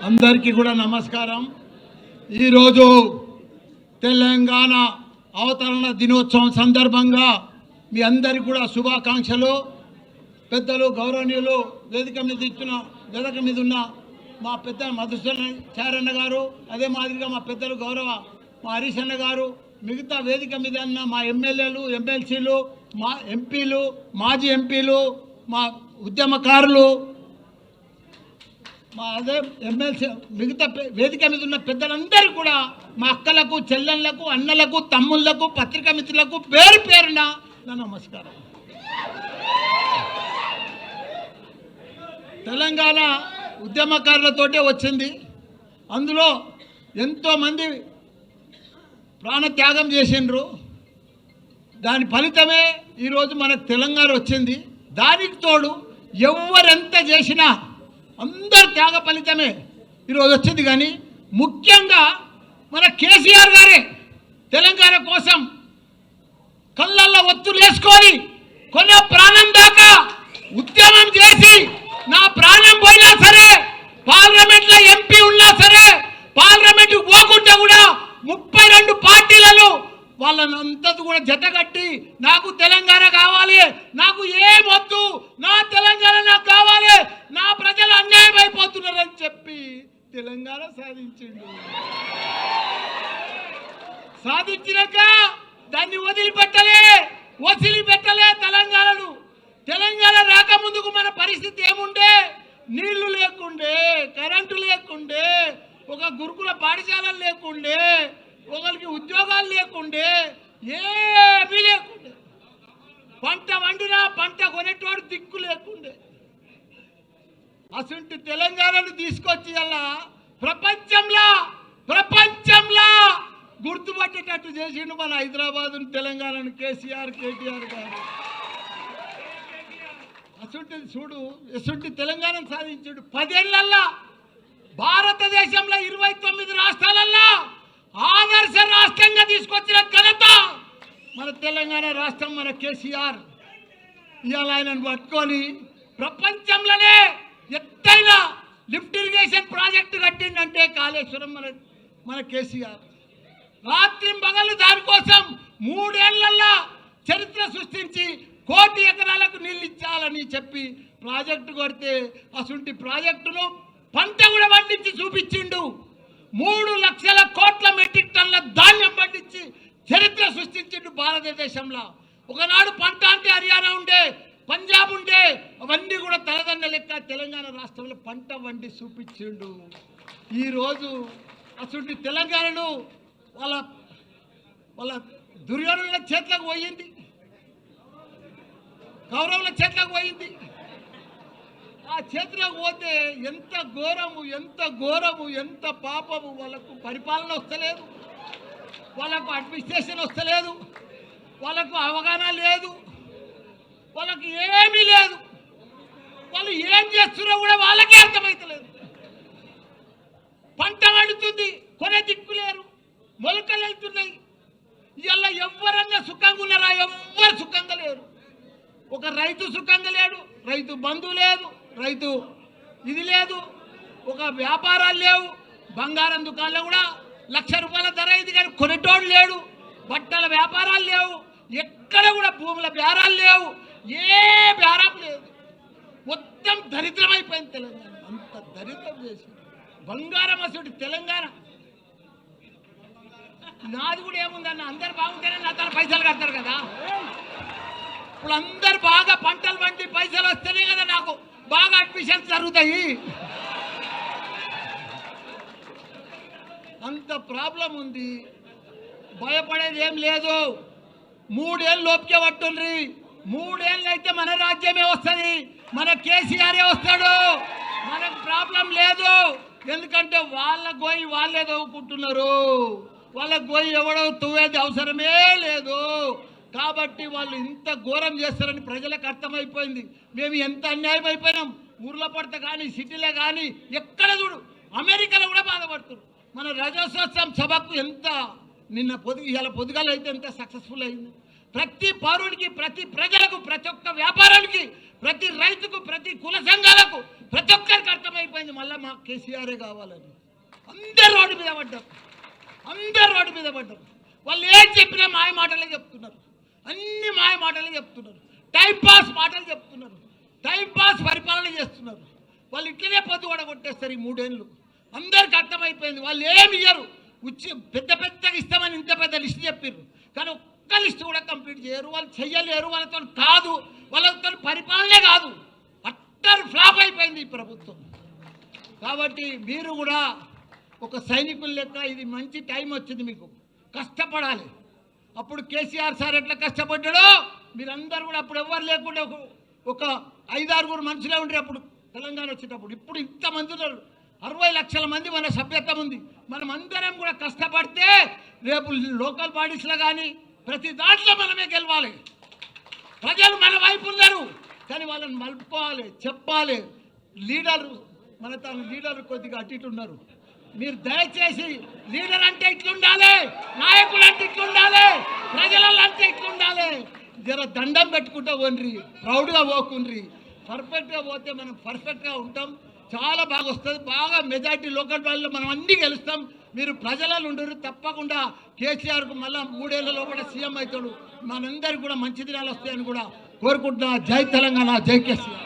అందరికీ కూడా నమస్కారం. ఈరోజు తెలంగాణ అవతరణ దినోత్సవం సందర్భంగా మీ అందరికీ కూడా శుభాకాంక్షలు. పెద్దలు గౌరవనీయులు వేదిక మీద ఉన్న మా పెద్ద మధుసూదనాచార్య గారు, అదే మాదిరిగా మా పెద్దలు గౌరవ మా హరీష్ అన్న గారు, మిగతా వేదిక మీద ఉన్న మా ఎమ్మెల్యేలు, ఎమ్మెల్సీలు, మా ఎంపీలు, మాజీ ఎంపీలు, మా ఉద్యమకారులు, మా అదే ఎమ్మెల్సీ, మిగతా వేదిక మీద ఉన్న పెద్దలందరూ కూడా మా అక్కలకు, చెల్లెళ్లకు, అన్నలకు, తమ్ముళ్లకు, పత్రికా మిత్రులకు పేరు పేరున నా నమస్కారం. తెలంగాణ ఉద్యమకారులతోటే వచ్చింది. అందులో ఎంతోమంది ప్రాణత్యాగం చేసిండ్రు. దాని ఫలితమే ఈరోజు మనకు తెలంగాణ వచ్చింది. దానికి తోడు ఎవరెంత చేసినా అందరి త్యాగ ఫలితమే ఈరోజు వచ్చింది. కానీ ముఖ్యంగా మన కేసీఆర్ గారే తెలంగాణ కోసం కళ్ళల్లో ఒత్తులు వేసుకొని కొన్న ప్రాణం దాకా ఉద్యమం చేసి, నా ప్రాణం పోయినా సరే, పార్లమెంట్లో ఎంపీ ఉన్నా సరే, పార్లమెంట్కి పోకుండా కూడా 32 పార్టీలను వాళ్ళనంతా కూడా జతగట్టి నాకు తెలంగాణ కావాలి, నాకు ఏమొద్దు, నా తెలంగాణ నాకు కావాలి, నా ప్రజలు అన్యాయం అయిపోతున్నారని చెప్పి తెలంగాణ సాధించినాక దాన్ని వదిలిపెట్టలే తెలంగాణను. తెలంగాణ రాకముందుకు మన పరిస్థితి ఏముండే? నీళ్లు లేకుండే, కరెంటు లేకుండే, ఒక గురుకుల పాఠశాలలు లేకుండే, ఒకరికి ఉద్యోగాలు లేకుండే, ఏమీ లేకుండే. పంట వండినా పంట కొనేటోడు దిక్కు లేకుండే. అసలు తెలంగాణను తీసుకొచ్చి అలా ప్రపంచంలో గుర్తుపట్టేటట్టు చేసిండు మన హైదరాబాద్ తెలంగాణను కేసీఆర్, కేటీఆర్ గారు. అసలు తెలంగాణను సాధించాడు. 10 ఏళ్లల్లో భారతదేశంలో 29 రాష్ట్రాలల్లో ఆదర్శ రాష్ట్రంగా తీసుకొచ్చిన ఘనత మన తెలంగాణ రాష్ట్రం, మన కేసీఆర్. ఇవాళ ఆయనను పట్టుకొని ప్రపంచంలోనే ఎత్తైన లిఫ్ట్ ఇరిగేషన్ ప్రాజెక్టు కట్టిందంటే కాళేశ్వరం మన కేసీఆర్. రాత్రి పగలు దానికోసం 3 ఏళ్లలో చరిత్ర సృష్టించి 1 కోటి ఎకరాలకు నీళ్ళు ఇచ్చాలని చెప్పి ప్రాజెక్టు కొడితే అసలు ప్రాజెక్టును పంట కూడా పండించి చూపించిండు. 3 లక్షల కోట్ల మెట్రిక్ టన్నుల ధాన్యం పండించి చరిత్ర సృష్టించిండు భారతదేశంలో. ఒకనాడు పంట అంటే హర్యానా ఉండే, పంజాబ్ ఉండే, అవన్నీ కూడా తలదండ లెక్క తెలంగాణ రాష్ట్రంలో పంట వండి చూపించిండు. ఈరోజు అసలు తెలంగాణను వాళ్ళ దుర్యోధనుల చేతులకు పోయింది, కౌరవుల చేతులకు పోయింది. ఆ చేతులకు పోతే ఎంత ఘోరము, ఎంత పాపము. వాళ్ళకు పరిపాలన వస్తలేదు, వాళ్ళకు అడ్మినిస్ట్రేషన్ వస్తలేదు, వాళ్ళకు అవగాహన లేదు, వాళ్ళకు ఏమీ లేదు. వాళ్ళు ఏం చేస్తున్నారో కూడా వాళ్ళకే అర్థమవుతలేదు. పంట వండుతుంది, కొనే దిక్కు లేరు, మొలకలు వెళ్తున్నాయి. ఇలా ఎవరన్నా సుఖంగా ఉన్నారా? ఎవ్వరు సుఖంగా లేరు. ఒక రైతు సుఖంగా లేడు, రైతు బంధువు లేదు, రైతు ఇది లేదు, ఒక వ్యాపారాలు లేవు. బంగారం దుకాణంలో కూడా 1,00,000 రూపాయల ధర అయింది కానీ కొనేటోడు లేడు. బట్టల వ్యాపారాలు లేవు, ఎక్కడ కూడా భూముల బేరాలు లేవు, ఏ బేరం లేదు. మొత్తం దరిద్రమైపోయింది తెలంగాణ. అంత దరిద్రం చేసి బంగారం అసలు తెలంగాణ. నాది కూడా ఏముందన్న, అందరు బాగుంటేనే నా తన పైసలు కడతారు కదా. ఇప్పుడు అందరు బాగా పంటలు పండి పైసలు వస్తేనే కదా నాకు బాగా అడ్మిషన్స్ జరుగుతాయి. అంత ప్రాబ్లం ఉంది. భయపడేది ఏం లేదు. 3 ఏళ్ళు లోపుకే పట్టుండ్రి. 3 ఏళ్ళు అయితే మన రాజ్యమే వస్తుంది, మన కేసీఆరే వస్తాడు. మనకు ప్రాబ్లం లేదు. ఎందుకంటే వాళ్ళ గోయి వాళ్ళే తవ్వుకుంటున్నారు. వాళ్ళ గోయి ఎవడో తవ్వేది అవసరమే లేదు. కాబట్టి వాళ్ళు ఇంత ఘోరం చేస్తారని ప్రజలకు అర్థమైపోయింది. మేము ఎంత అన్యాయం అయిపోయినాం. ఊర్లో పడితే కానీ, సిటీలో కానీ, ఎక్కడ చూడు, అమెరికాలో కూడా బాధపడుతున్నారు. మన రాజోత్సవం సభకు ఎంత నిన్న ఇలా పొద్దుగాల అయితే ఎంత సక్సెస్ఫుల్ అయింది. ప్రతి పౌరుడికి, ప్రతి ప్రజలకు, ప్రతి ఒక్క వ్యాపారానికి, ప్రతి రైతుకు, ప్రతి కుల సంఘాలకు, ప్రతి ఒక్కరికి అర్థమైపోయింది మళ్ళీ మా కేసీఆరే కావాలని. అందరు రోడ్డు మీద పడ్డారు, అందరు రోడ్డు మీద పడ్డారు. వాళ్ళు ఏం చెప్పినా మాయ మాటలే చెప్తున్నారు, అన్ని మాయ మాటలే చెప్తున్నారు, టైంపాస్ మాటలు చెప్తున్నారు, టైంపాస్ పరిపాలన చేస్తున్నారు. వాళ్ళు ఇట్లనే పొద్దు కూడా కొట్టేస్తారు ఈ 3 ఏళ్ళు. అందరికి అర్థమైపోయింది వాళ్ళు ఏమి ఇయ్యరు. పెద్ద పెద్దగా ఇస్తామని ఇంత పెద్ద లిస్ట్ చెప్పారు, కానీ ఒక్క లిస్ట్ కూడా కంప్లీట్ చేయరు. వాళ్ళు చెయ్యలేరు, వాళ్ళతో కాదు, వాళ్ళతో పరిపాలనే కాదు. అట్టర్ ఫ్లాప్ అయిపోయింది ఈ ప్రభుత్వం. కాబట్టి మీరు కూడా ఒక సైనికుల లెక్క ఇది మంచి టైం వచ్చింది, మీకు కష్టపడాలి. అప్పుడు కేసీఆర్ సార్ ఎట్లా కష్టపడ్డాడో మీరందరూ కూడా అప్పుడు ఎవరు లేకుండా ఒక 5-6 మనుషులే ఉండరు అప్పుడు తెలంగాణ వచ్చేటప్పుడు. ఇప్పుడు ఇంతమంది ఉన్నారు, 60 లక్షల మంది మన సభ్యత్వం ఉంది. మనం అందరం కూడా కష్టపడితే రేపు లోకల్ బాడీస్లో కానీ ప్రతి దాంట్లో మనమే గెలవాలి. ప్రజలు మన వైపు ఉన్నారు, కానీ వాళ్ళని మలుపుకోవాలి, చెప్పాలి. లీడరు మన తన లీడర్ కొద్దిగా అటు ఇటు ఉన్నారు. మీరు దయచేసి లీడర్ అంటే ఇట్లుండాలి, నాయకులు అంటే ఇట్లుండాలి, ప్రజలలో అంటే ఇట్లుండాలి. జర దండం పెట్టుకుంటూ పోండ్రి, ప్రౌడ్గా పోకుండ్రి. పర్ఫెక్ట్గా పోతే మనం పర్ఫెక్ట్గా ఉంటాం, చాలా బాగా వస్తుంది. బాగా మెజార్టీ లోకల్ బాడీలో మనం అన్నీ గెలుస్తాం. మీరు ప్రజలలో ఉండరు. తప్పకుండా కేసీఆర్కు మళ్ళీ 3 ఏళ్లలో కూడా సీఎం అవుతాడు. మనందరికీ కూడా మంచి దినాలు వస్తాయని కూడా కోరుకుంటున్నా. జై తెలంగాణ, జై కేసీఆర్.